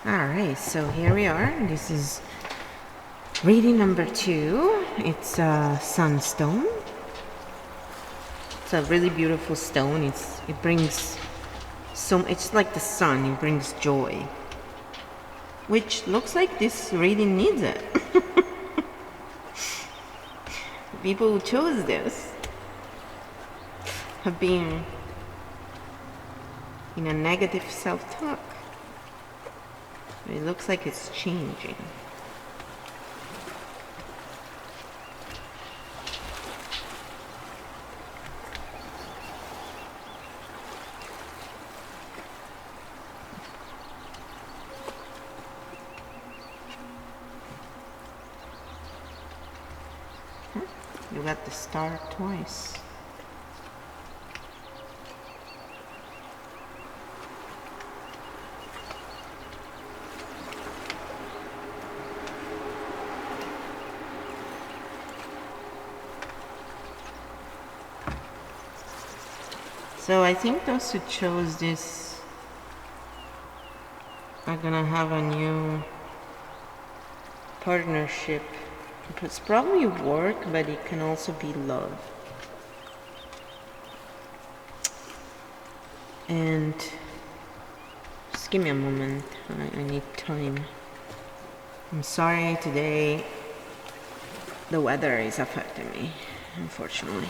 Alright, so here we are. This is reading number 2. It's a sunstone. It's a really beautiful stone. It brings it's like the sun, it brings joy. Which looks like this reading needs it. The people who chose this have been in a negative self-talk. It looks like it's changing. You got the star twice. So I think those who chose this are gonna have a new partnership. It's probably work, but it can also be love. And just give me a moment. I need time. I'm sorry today the weather is affecting me, unfortunately.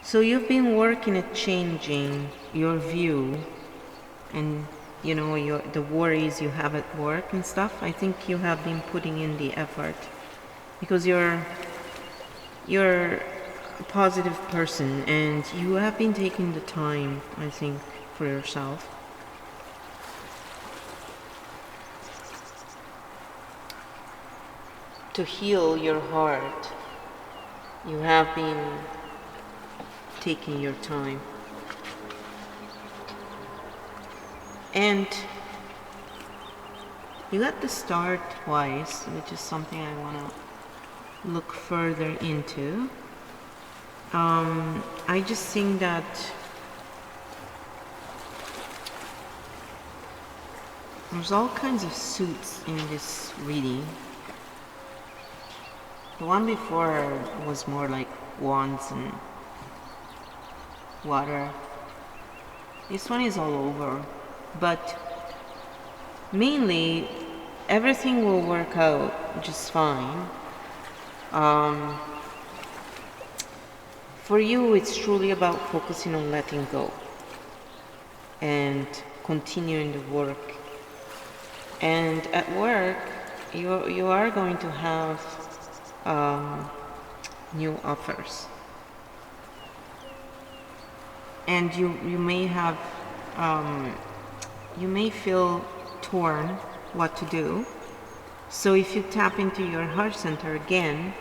So you've been working at changing your view and the worries you have at work and stuff. I think you have been putting in the effort because you're a positive person and you have been taking the time, I think, for yourself. To heal your heart. You have been taking your time. And you got the star twice, which is something I want to look further into. I just think that there's all kinds of suits in this reading. The one before was more like wands and water. This one is all over, but mainly everything will work out just fine. For you, it's truly about focusing on letting go and continuing the work. And at work, you are going to have new offers. And you may have, you may feel torn what to do. So if you tap into your heart center again,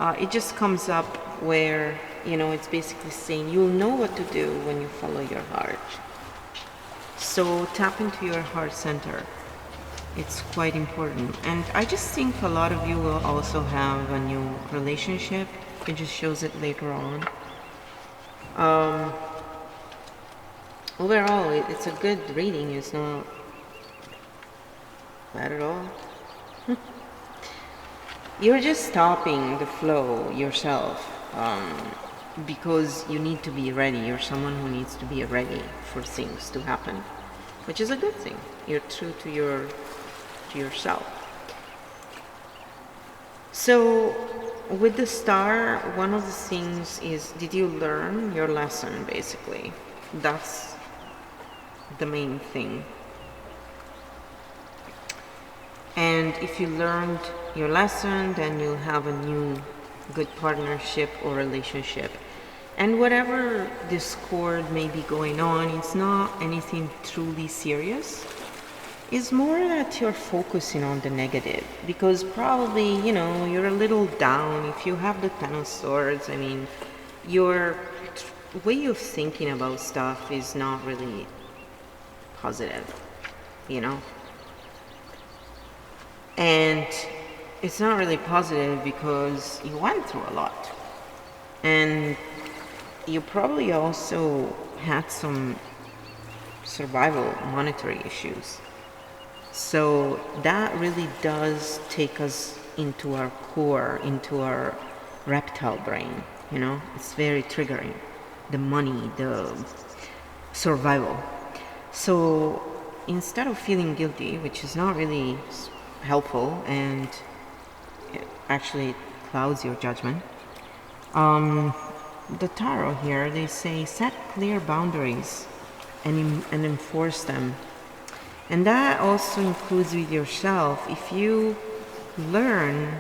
it just comes up where, it's basically saying you'll know what to do when you follow your heart. So tap into your heart center. It's quite important. And I just think a lot of you will also have a new relationship. It just shows it later on. Overall, it's a good reading. It's not bad at all. You're just stopping the flow yourself because you need to be ready. You're someone who needs to be ready for things to happen, which is a good thing. You're true to yourself. So with the star, one of the things is, did you learn your lesson, basically? That's the main thing. And if you learned your lesson, then you'll have a new good partnership or relationship. And whatever discord may be going on, it's not anything truly serious. It's more that you're focusing on the negative, because probably, you're a little down. If you have the Ten of Swords, your way of thinking about stuff is not really positive, And it's not really positive because you went through a lot. And you probably also had some survival monetary issues. So that really does take us into our core, into our reptile brain, you know? It's very triggering. The money, the survival. So instead of feeling guilty, which is not really helpful and it actually clouds your judgment, the tarot here, they say set clear boundaries and enforce them. And that also includes with yourself. If you learn,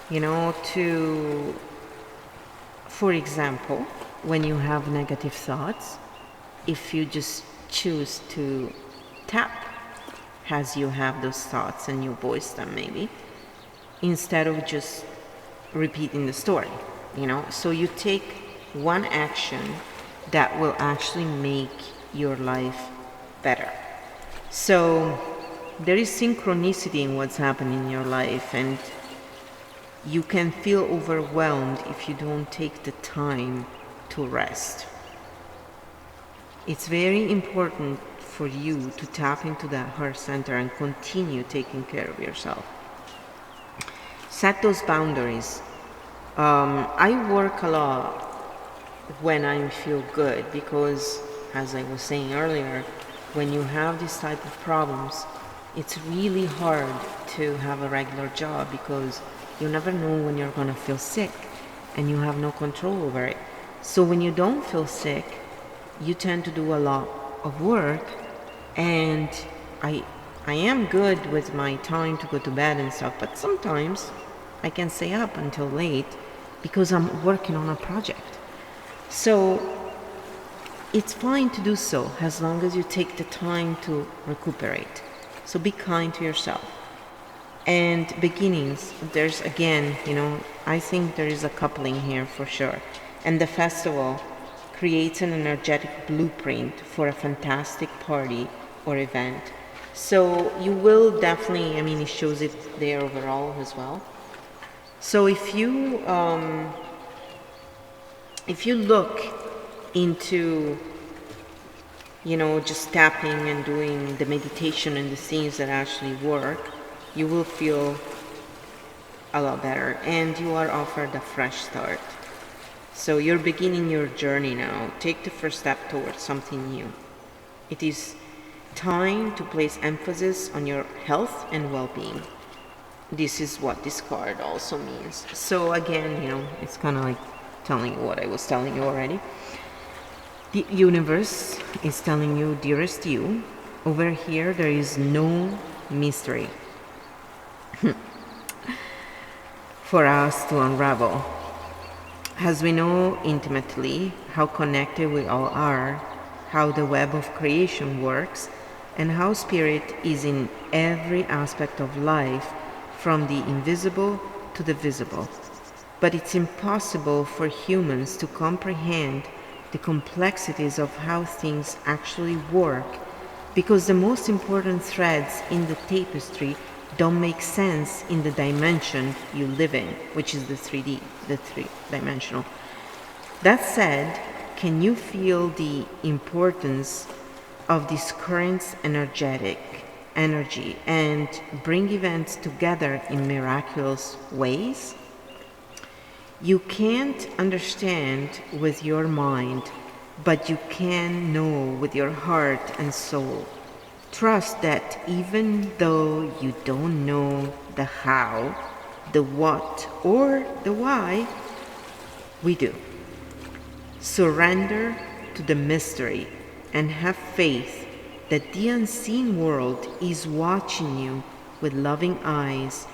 to, for example, when you have negative thoughts, if you just choose to tap as you have those thoughts and you voice them maybe, instead of just repeating the story, So you take one action that will actually make your life better. So there is synchronicity in what's happening in your life, and you can feel overwhelmed if you don't take the time to rest. It's very important for you to tap into that heart center and continue taking care of yourself. Set those boundaries. I work a lot when I feel good because, as I was saying earlier, when you have this type of problems, it's really hard to have a regular job because you never know when you're going to feel sick and you have no control over it. So when you don't feel sick, you tend to do a lot of work, and I am good with my time to go to bed and stuff, but sometimes I can stay up until late because I'm working on a project. So it's fine to do so as long as you take the time to recuperate. So be kind to yourself. And beginnings, there's again, I think there is a coupling here for sure. And the festival creates an energetic blueprint for a fantastic party or event. So you will definitely, it shows it there overall as well. So if you look into, just tapping and doing the meditation and the things that actually work, you will feel a lot better, and you are offered a fresh start. So you're beginning your journey now. Take the first step towards something new. It is time to place emphasis on your health and well-being. This is what this card also means. So again, it's kind of like telling you what I was telling you already. The universe is telling you, dearest you, over here there is no mystery for us to unravel. As we know intimately how connected we all are, how the web of creation works, and how spirit is in every aspect of life, from the invisible to the visible. But it's impossible for humans to comprehend the complexities of how things actually work, because the most important threads in the tapestry don't make sense in the dimension you live in, which is the 3D, the three-dimensional. That said, can you feel the importance of this current's energy and bring events together in miraculous ways? You can't understand with your mind, but you can know with your heart and soul. Trust that even though you don't know the how, the what, or the why, we do. Surrender to the mystery and have faith that the unseen world is watching you with loving eyes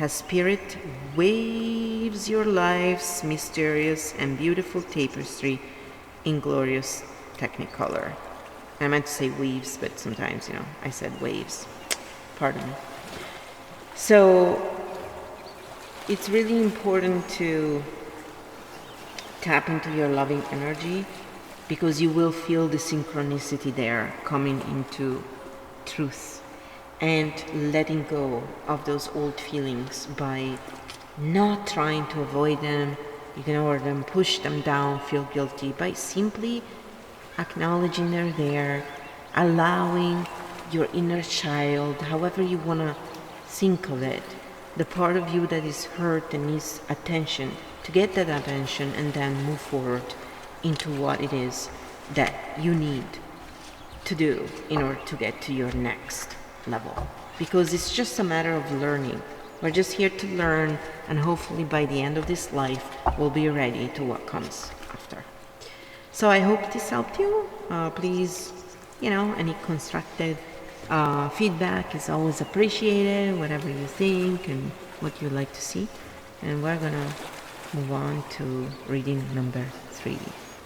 as spirit waves your life's mysterious and beautiful tapestry in glorious technicolor. I meant to say weaves, but sometimes, I said waves. Pardon me. So it's really important to tap into your loving energy, because you will feel the synchronicity there coming into truth. and letting go of those old feelings by not trying to avoid them, ignore them, push them down, feel guilty, by simply acknowledging they're there, allowing your inner child, however you want to think of it, the part of you that is hurt and needs attention, to get that attention and then move forward into what it is that you need to do in order to get to your next level. Because it's just a matter of learning. We're just here to learn, and hopefully by the end of this life, we'll be ready to what comes after. So I hope this helped you. Please, any constructive feedback is always appreciated, whatever you think and what you'd like to see. And we're gonna move on to reading number 3.